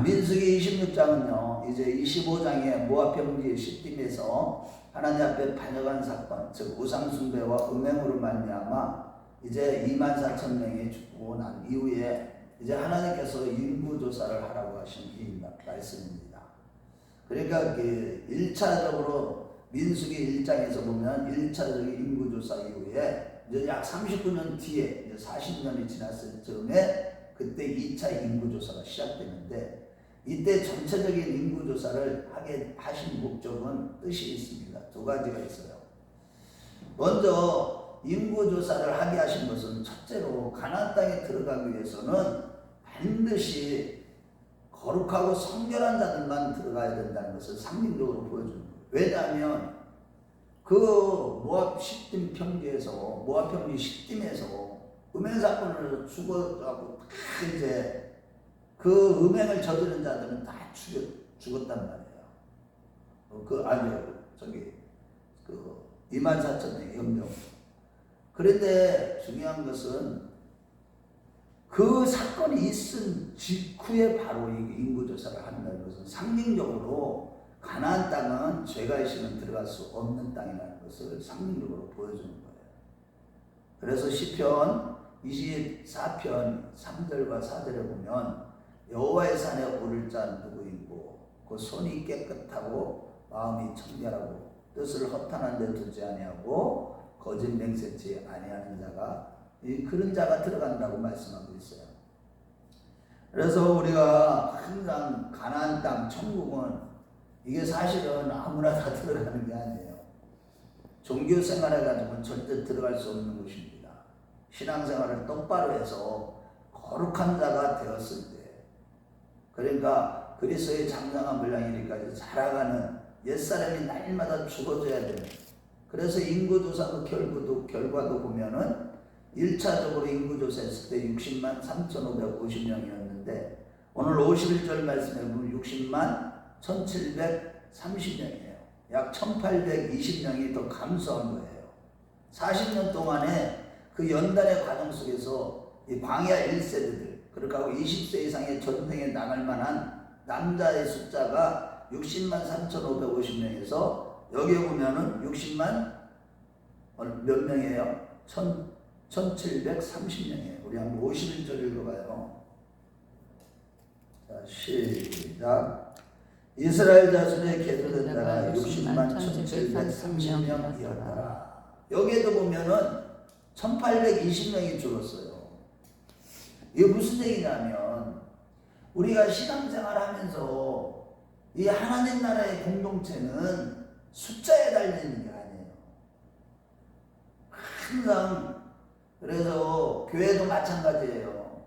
민수기 26장은요 이제 25장의 모압 평지의 시딤에서 하나님 앞에 반역한 사건, 즉 우상숭배와 음행으로 말미암아 이제 24,000명이 죽고 난 이후에 이제 하나님께서 인구조사를 하라고 하신 이 말씀입니다. 그러니까 그 1차적으로 민수기 1장에서 보면 1차적인 인구조사 이후에 이제 약 39년 뒤에 이제 40년이 지났을 즈음에 그때 2차 인구조사가 시작되는데 이때 전체적인 인구조사를 하게 하신 목적은 뜻이 있습니다. 두 가지가 있어요. 먼저 인구조사를 하게 하신 것은 첫째로 가나안 땅에 들어가기 위해서는 반드시 거룩하고 성결한 자들만 들어가야 된다는 것을 상징적으로 보여주는 거예요. 왜냐하면 그 모압 시딤 평지에서 모압 평지 시딤에서 음행 사건으로 죽어가고 다 이제 그 음행을 저지른 자들은 다 죽었단 말이에요. 그 저기 그 24,000명의 영령. 그런데 중요한 것은 그 사건이 있은 직후에 바로 인구조사를 한다는 것은 상징적으로 가나안 땅은 죄가 있으면 들어갈 수 없는 땅이라는 것을 상징적으로 보여주는 거예요. 그래서 시편 24편 3절과 4절에 보면 여호와의 산에 오를 자 누구이고 그 손이 깨끗하고 마음이 청결하고 뜻을 허탄한 데 두지 아니하고 거짓 맹세치 아니하는 자가 그런 자가 들어간다고 말씀하고 있어요. 그래서 우리가 항상 가나안 땅 천국은 이게 사실은 아무나 다 들어가는 게 아니에요. 종교 생활해 가지고는 절대 들어갈 수 없는 곳입니다. 신앙생활을 똑바로 해서 거룩한 자가 되었을 때, 그러니까 그리스도의 장성한 분량이 이르기까지 자라가는 옛사람이 날마다 죽어져야 되는. 그래서 인구조사 결과도 보면은 1차적으로 인구조사했을 때 60만 3,550명이었는데 오늘 51절 말씀에 보면 60만 1,730명이에요. 약 1,820명이 더 감소한 거예요. 40년 동안에 그 연단의 과정 속에서 이 광야 1세대들, 그러니까 20세 이상의 전쟁에 나갈 만한 남자의 숫자가 60만 3,550명에서 여기에 보면은 60만 몇 명이에요? 1,730명이에요. 우리 한번 51절 읽어봐요. 자, 시작. 이스라엘 자손의 계도된 자가 60만 1,730명이었더라. 여기에도 보면은 1,820명이 줄었어요. 이게 무슨 얘기냐면 우리가 신앙생활 하면서 이 하나님 나라의 공동체는 숫자에 달리는 게 아니에요. 항상. 그래서 교회도 마찬가지예요.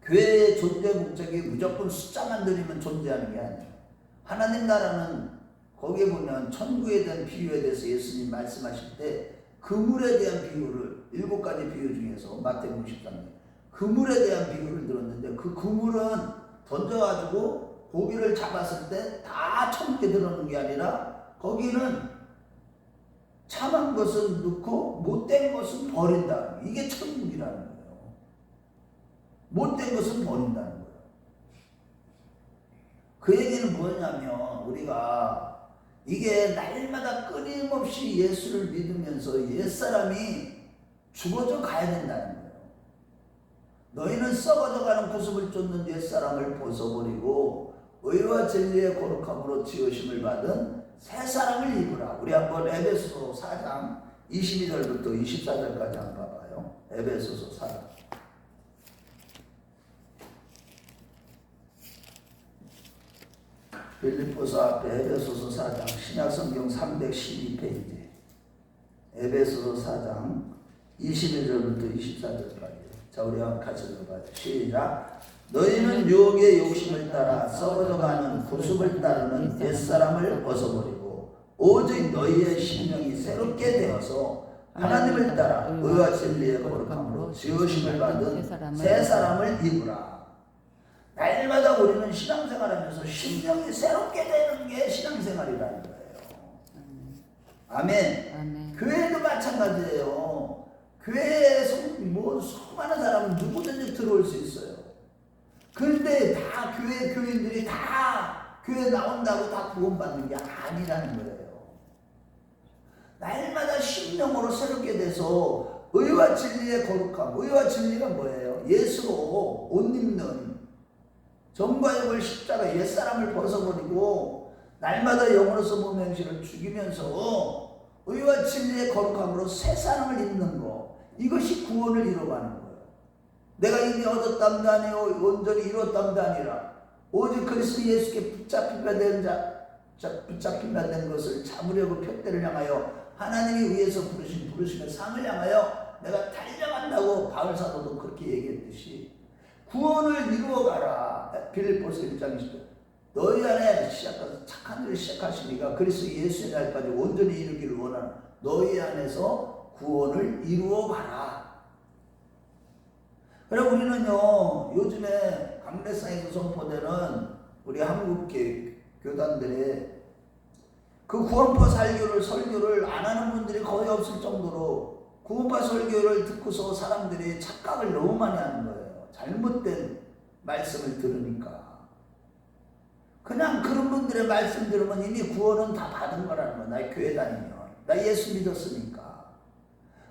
교회의 존재 목적이 무조건 숫자만 늘리면 존재하는 게 아니에요. 하나님 나라는 거기에 보면 천국에 대한 비유에 대해서 예수님 말씀하실 때 그물에 대한 비유를 7가지 비유 중에서 마태복음 13장 그물에 대한 비유를 들었는데 그 그물은 던져가지고 고기를 잡았을 때 다 천국에 들어오는 게 아니라 거기는 참한 것은 넣고 못된 것은 버린다. 이게 천국이라는 거예요. 못된 것은 버린다는 거예요. 그 얘기는 뭐냐면 우리가 이게 날마다 끊임없이 예수를 믿으면서 옛사람이 죽어져 가야 된다는 거예요. 너희는 썩어져 가는 구습을 쫓는 옛사람을 벗어버리고 의와 진리의 거룩함으로 지으심을 받은 새 사람을 입으라. 우리 한번 에베소서 4장 22절부터 24절까지 한번 봐봐요. 에베소서 4장. 빌립보서 앞에 에베소서 4장 신약성경 312페이지 에베소서 4장 21절부터 24절까지. 자, 우리 한번 같이 읽어봐요. 시작. 너희는 유혹의 욕심을 따라 썩어져가는 구습을 따르는 옛사람을 벗어버리고 오직 너희의 심령이 새롭게 되어서 하나님을 따라 의와 진리의 거룩함으로 지으심을 받은 새 사람을 입으라. 날마다 우리는 신앙생활하면서 심령이 새롭게 되는 게 신앙생활이라는 거예요. 아멘. 아멘. 교회도 마찬가지예요. 교회에 수많은 사람은 누구든지 들어올 수 있어요. 그런데 다 교회 교인들이 다 교회 나온다고 다 구원받는 게 아니라는 거예요. 날마다 심령으로 새롭게 돼서 의와 진리의 거룩함, 의와 진리가 뭐예요? 예수로 옷 입는 정과 역을 십자가 옛사람을 벗어버리고 날마다 영으로서 몸의 행실을 죽이면서 의와 진리의 거룩함으로 새 사람을 입는 거, 이것이 구원을 이루어가는 거예요. 내가 이미 얻었담도 아니요 온전히 이뤘담도 아니라 오직 그리스도 예수께 붙잡힌 된 것을 잡으려고 표대를 향하여 하나님이 위에서 부르심의 상을 향하여 내가 달려간다고 바울 사도도 그렇게 얘기했듯이 구원을 이루어가라. 빌립보서 1장 20절 너희 안에 착한 일을 시작하시니가 그리스도 예수의 날까지 온전히 이루기를 원하는 너희 안에서 구원을 이루어가라. 그래 우리는요 요즘에 강대상에서 선포되는 우리 한국 교단들의 그 구원파 설교를 안 하는 분들이 거의 없을 정도로 구원파 설교를 듣고서 사람들이 착각을 너무 많이 하는 거예요. 잘못된 말씀을 들으니까. 그냥 그런 분들의 말씀 들으면 이미 구원은 다 받은 거라는 거야. 나 교회 다니면. 나 예수 믿었으니까.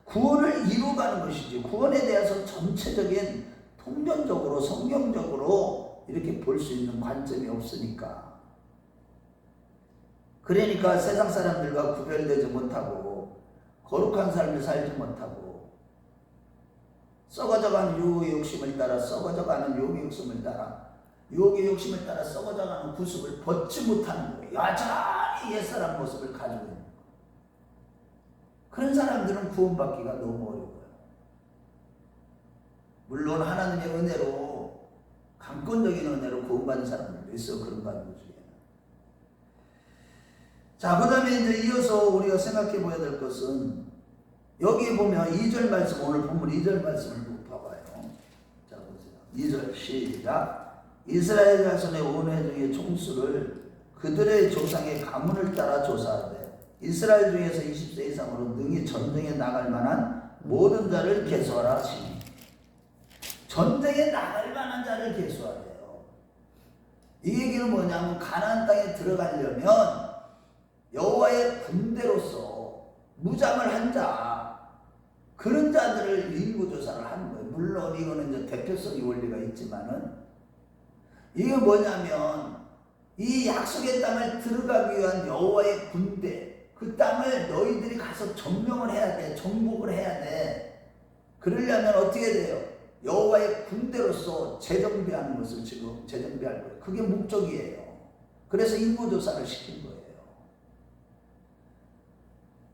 구원을 이루어가는 것이지 구원에 대해서 전체적인 통전적으로 성경적으로 이렇게 볼 수 있는 관점이 없으니까. 그러니까 세상 사람들과 구별되지 못하고 거룩한 삶을 살지 못하고 썩어져가는 유혹의 욕심을 따라 썩어져가는 유혹의 욕심을 따라 유혹의 욕심을 따라 썩어져가는 구습을 벗지 못하는 거예요. 여전히 옛사람 모습을 가지고 있는 거예요. 그런 사람들은 구원받기가 너무 어려워요. 물론 하나님의 은혜로 강권적인 은혜로 구원받는 사람들도 있어. 그런 사람들 중에. 자, 그 다음에 이제 이어서 우리가 생각해 보아야 될 것은 여기 보면 2절 말씀, 오늘 본문 2절 말씀을 봐봐요. 자, 보세요. 2절 시작. 이스라엘 자손의 온 회중의 총수를 그들의 조상의 가문을 따라 조사하되 이스라엘 중에서 20세 이상으로 능히 전쟁에 나갈 만한 모든 자를 계수하라 하시니 전쟁에 나갈 만한 자를 계수하래요. 이 얘기는 뭐냐면 가나안 땅에 들어가려면 여호와의 군대로서 무장을 한 자, 그런 자들을 인구조사를 하는 거예요. 물론 이거는 이제 대표성의 원리가 있지만은 이게 뭐냐면 이 약속의 땅을 들어가기 위한 여호와의 군대, 그 땅을 너희들이 가서 점령을 해야 돼, 정복을 해야 돼. 그러려면 어떻게 돼요? 여호와의 군대로서 재정비하는 것을 지금 재정비할 거예요. 그게 목적이에요. 그래서 인구조사를 시킨 거예요.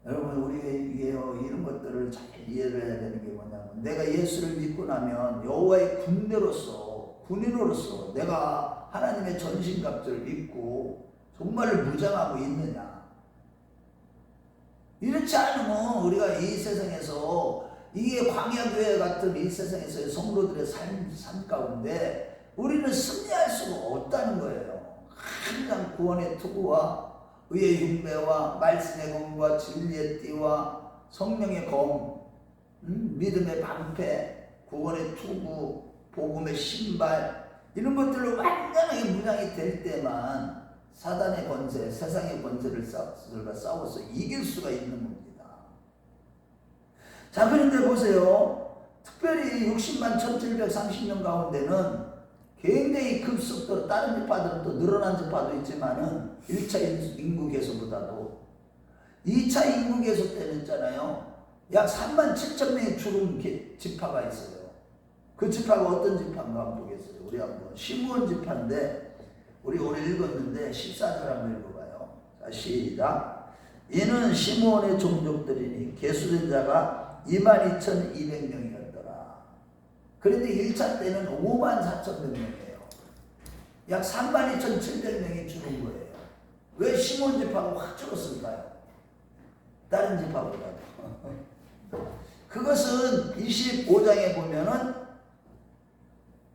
여러분 우리가 이런 것들을 잘 이해를 해야 되는 게 뭐냐면 내가 예수를 믿고 나면 여호와의 군대로서 군인으로서 내가 하나님의 전신갑주를 믿고 정말로 무장하고 있느냐. 이렇지 않으면 우리가 이 세상에서 이게 광야교회 같은 이 세상에서의 성도들의 삶 가운데 우리는 승리할 수가 없다는 거예요. 항상 구원의 투구와 의의 흉배와 말씀의 검과 진리의 띠와 성령의 검, 믿음의 방패, 구원의 투구, 복음의 신발 이런 것들로 완전하게 무장이 될 때만 사단의 권세, 세상의 권세를 싸워서 이길 수가 있는 겁니다. 자, 그런데 보세요. 특별히 60만 1730년 가운데는 굉장히 급속도로 다른 지파들은 또 늘어난 지파도 있지만은 1차 인구 개수보다도 2차 인구 개수 때는 있잖아요. 약 3만 7천 명이 죽은 지파가 있어요. 그 지파가 어떤 지파인가 한번 보겠어요. 우리 한번 시므온 지파인데 우리 오늘 읽었는데 14절 한번 읽어봐요. 자, 시작. 이는 시므온의 종족들이니 개수된 자가 22,200명이었더라. 그런데 1차 때는 54,100명이에요. 약 32,700명이 죽은 거예요. 왜 시므온 지파가 확 죽었을까요? 다른 지파보다도. 그것은 25장에 보면은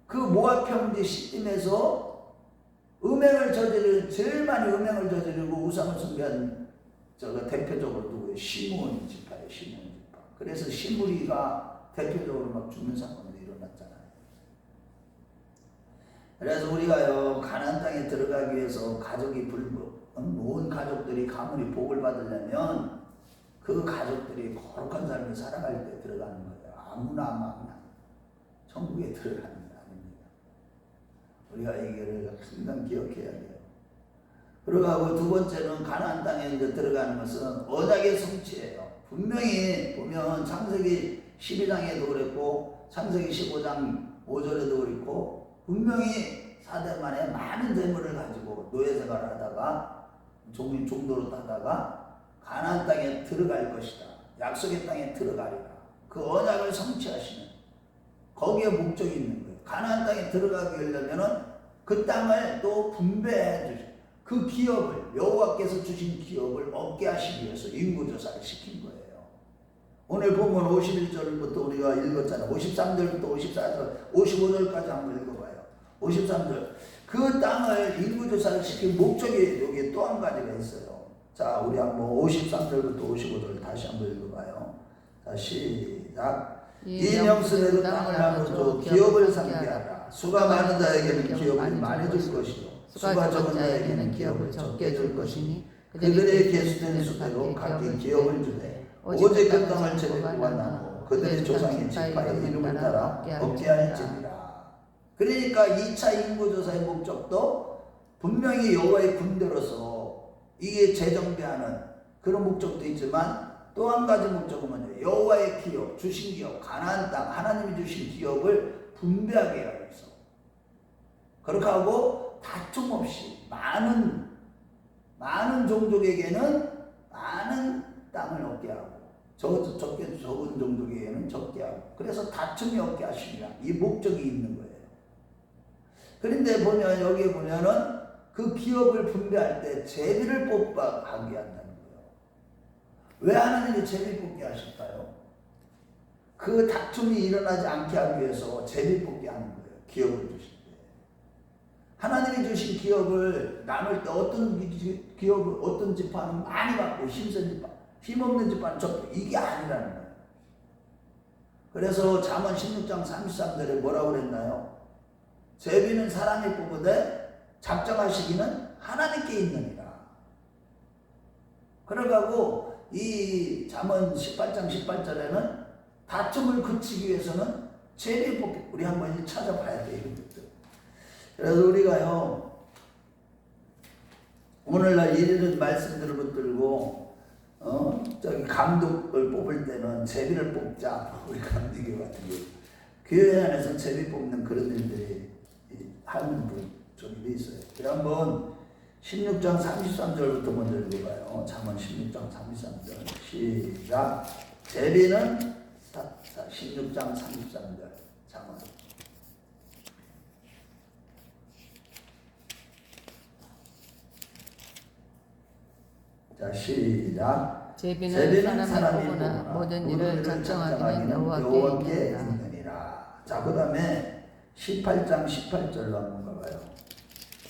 그 모압 평지 시딤에서 제일 많이 음행을 저지르고 우상을 숭배한 대표적으로 누구예요? 시므온 지파예요. 시므온 지파. 그래서 시므리가 대표적으로 막 죽는 사건도 일어났잖아요. 그래서 우리가요 가나안 땅에 들어가기 위해서 가족이 온 가족들이 가문이 복을 받으려면 그 가족들이 거룩한 삶을 살아갈 때 들어가는 거예요. 아무나 막 천국에 들어가는 게 아닙니다. 우리가 이거를 항상 기억해야 돼요. 그러고 두 번째는 가나안 땅에 이제 들어가는 것은 언약의 성취예요. 분명히 보면 창세기 12장에도 그랬고 창세기 15장 5절에도 그랬고 분명히 4대 만에 많은 재물을 가지고 노예 생활을 하다가 종도로 타다가 가나안 땅에 들어갈 것이다. 약속의 땅에 들어가리라. 그 언약을 성취하시는 거기에 목적이 있는 거예요. 가나안 땅에 들어가기 위해서는 그 땅을 또 분배해 주시고 그 기업을 여호와께서 주신 기업을 얻게 하시기 위해서 인구조사를 시킨 거예요. 오늘 보면 51절부터 우리가 읽었잖아요. 53절부터 54절, 55절까지 한번 읽어봐요. 53절. 그 땅을 인구조사를 시킨 목적이 여기에 또 한 가지가 있어요. 자, 우리 한번 53절부터 55절 다시 한번 읽어봐요. 자, 시작. 이 명수대로 땅을 나누어 기업을 상기하라. 수가 많은 자에게는 기업을 많이 줄 것이요 수가 적은 자에게는 기업을 적게 줄 것이니 그들의 계수된 수대로 각기 기업을 주되 오직 그 땅을 제비뽑아 나누어 그들의 조상의 지파의 이름을 따라 얻게 할지니라. 그러니까 2차 인구조사의 목적도 분명히 여호와의 군대로서 이게 재정비하는 그런 목적도 있지만 또 한 가지 목적은 뭐냐, 여호와의 기업, 주신 기업, 가나안 땅, 하나님이 주신 기업을 분배하게 하기 위해서 그렇게 하고 다툼 없이 많은 종족에게는 많은 땅을 얻게 하고 적은 종족에게는 적게 하고 그래서 다툼이 없게 하시리라. 이 목적이 있는 거예요. 그런데 보면 여기에 보면은 그 기업을 분배할 때 제비를 뽑아 하게 한다는 거예요. 왜 하나님이 제비 뽑게 하실까요? 그 다툼이 일어나지 않게 하기 위해서 제비 뽑게 하는 거예요. 기업을 주실 때. 하나님이 주신 기업을 나눌 때 어떤 지파는 많이 받고 힘센 지파, 힘없는 지파는 적게, 이게 아니라는 거예요. 그래서 잠언 16장 33절에 뭐라고 그랬나요? 제비는 사람이 뽑으되 작정하시기는 하나님께 있느니라. 그러고 이 잠언 18장 18절에는 다툼을 그치기 위해서는 제비 뽑기, 우리 한번 찾아봐야 돼요. 이런 것들. 그래서 우리가요 오늘날 이런 말씀들을 붙들고 저기 감독을 뽑을 때는 제비를 뽑자, 우리 감독이 같은 경우 교회 안에서 제비 뽑는 그런 일들이 하는 분들이 있어요. 그래 한번 16장 33절부터 먼저 읽어봐요. 잠언 16장 33절 시작. 제비는 16장 33절 잠언. 자, 시작. 제비는 사람이 뽑으나 모든 일을 작정하기는 여호와께 있느니라. 자, 그 다음에 18장 18절로 한번 가봐요.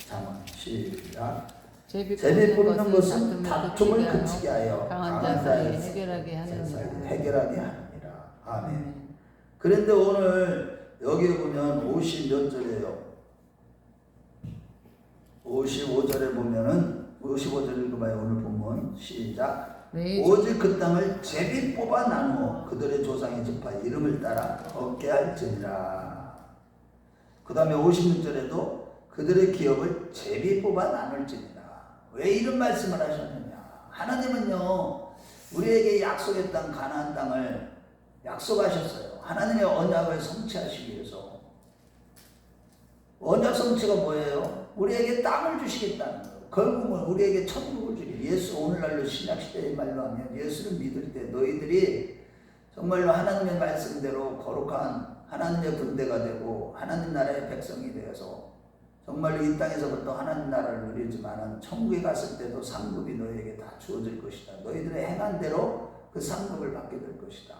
잠언 시작. 제비 뽑는 것은 다툼을 그치게 하여 강한 자 사이에 해결하게 하느니라. 아멘. 그런데 오늘 여기에 보면 50 몇 절이에요. 55절에 보면은 55절 읽어봐요. 오늘 본문 시작. 오직 그 땅을 제비 뽑아 나누어 그들의 조상의 지파 이름을 따라 얻게 할지니라. 그 다음에 56절에도 그들의 기업을 제비 뽑아 나눌지니라. 왜 이런 말씀을 하셨느냐? 하나님은요 우리에게 약속의 땅 가나안 땅을 약속하셨어요. 하나님의 언약을 성취하시기 위해서. 언약 성취가 뭐예요? 우리에게 땅을 주시겠다는 거예요. 결국은 우리에게 천국을 주리. 예수, 오늘날로 신약시대의 말로 하면 예수를 믿을 때 너희들이 정말로 하나님의 말씀대로 거룩한 하나님의 군대가 되고 하나님 나라의 백성이 되어서 정말로 이 땅에서부터 하나님 나라를 누리지만 천국에 갔을 때도 상급이 너희에게 다 주어질 것이다. 너희들의 행한 대로 그 상급을 받게 될 것이다.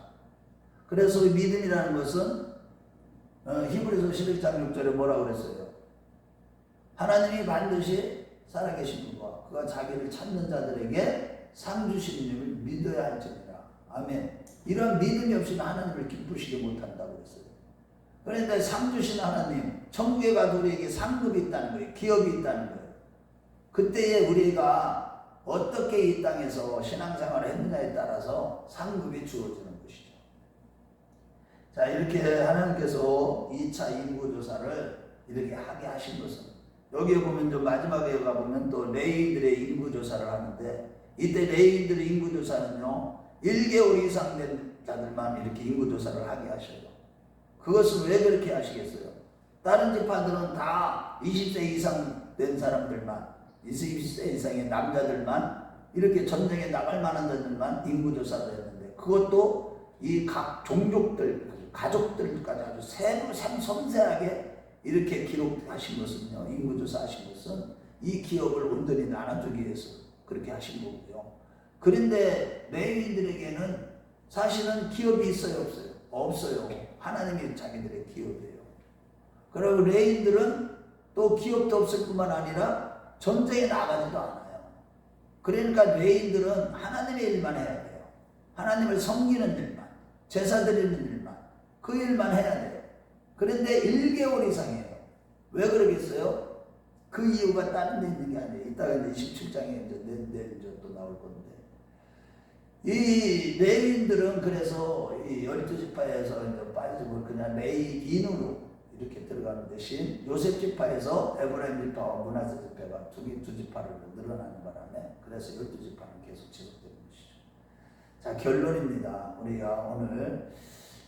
그래서 믿음이라는 것은 히브리서 11장 6절에 뭐라고 그랬어요? 하나님이 반드시 살아계신 분과 그가 자기를 찾는 자들에게 상 주시는 님을 믿어야 할지니라. 아멘. 이런 믿음이 없이는 하나님을 기쁘시게 못한다고 했어요. 그런데 상 주신 하나님, 천국에 가도 우리에게 상급이 있다는 거예요. 기업이 있다는 거예요. 그때에 우리가 어떻게 이 땅에서 신앙생활을 했느냐에 따라서 상급이 주어지는 것이죠. 자, 이렇게 하나님께서 2차 인구조사를 이렇게 하게 하신 것은, 여기에 보면 좀 마지막에 가보면 또 레위인들의 인구조사를 하는데, 이때 레위인들의 인구조사는요 1개월 이상 된 자들만 이렇게 인구조사를 하게 하셔요. 그것은 왜 그렇게 하시겠어요? 다른 지파들은 다 20세 이상 된 사람들만, 20세 이상의 남자들만, 이렇게 전쟁에 나갈 만한 자들만 인구조사를 했는데, 그것도 이 각 종족들, 가족들까지 아주 섬세하게 이렇게 기록하신 것은요, 인구조사 하신 것은 이 기업을 온전히 나눠주기 위해서 그렇게 하신 거고요. 그런데 레위인들에게는 사실은 기업이 있어요, 없어요? 없어요. 하나님이 자기들의 기업이에요. 그리고 레위인들은 또 기업도 없을 뿐만 아니라 전쟁에 나가지도 않아요. 그러니까 레위인들은 하나님의 일만 해야 돼요. 하나님을 섬기는 일만, 제사 드리는 일만, 그 일만 해야 돼요. 그런데 1개월 이상이에요. 왜 그러겠어요? 그 이유가 다른 데 있는 게 아니에요. 이따가 이제 27장에 내일 또 나올 건데. 이 레위인들은 그래서 이 12지파에서 이제 빠지고 그냥 레위인으로 이렇게 들어가는 대신 요셉 지파에서 에브라임 지파와 므낫세 지파가 두 지파로 늘어나는 바람에 그래서 12지파는 계속 지속되는 것이죠. 자, 결론입니다. 우리가 오늘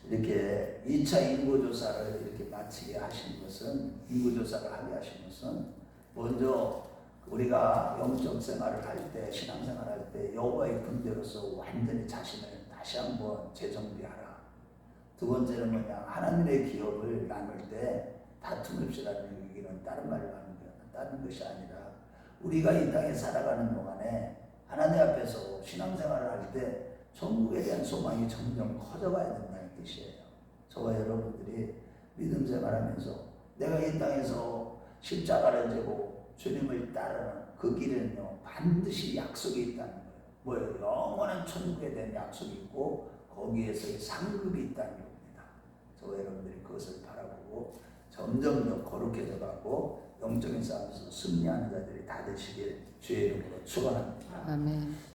이렇게 2차 인구조사를 이렇게 마치게 하신 것은, 인구조사를 하게 하신 것은, 먼저 우리가 영적 생활을 할 때, 신앙생활을 할 때 여호와의 군대로서 완전히 자신을 다시 한번 재정비하라. 두 번째는 뭐냐, 하나님의 기업을 나눌 때 다툼 없이라는 얘기는 다른 말로 하는 거야. 다른 것이 아니라 우리가 이 땅에 살아가는 동안에 하나님 앞에서 신앙생활을 할 때 천국에 대한 소망이 점점 커져가야 된다는 뜻이에요. 저와 여러분들이 믿음 생활하면서 내가 이 땅에서 십자가를 지고 주님을 따르는 그 길에는요 반드시 약속이 있다는 거예요. 뭐예요? 영원한 천국에 대한 약속이 있고 거기에서의 상급이 있다는 겁니다. 저와 여러분들이 그것을 바라보고 점점 더 거룩해져 가고 영적인 싸움에서 승리하는 자들이 다 되시길 주의 이름으로 축원합니다. 아멘.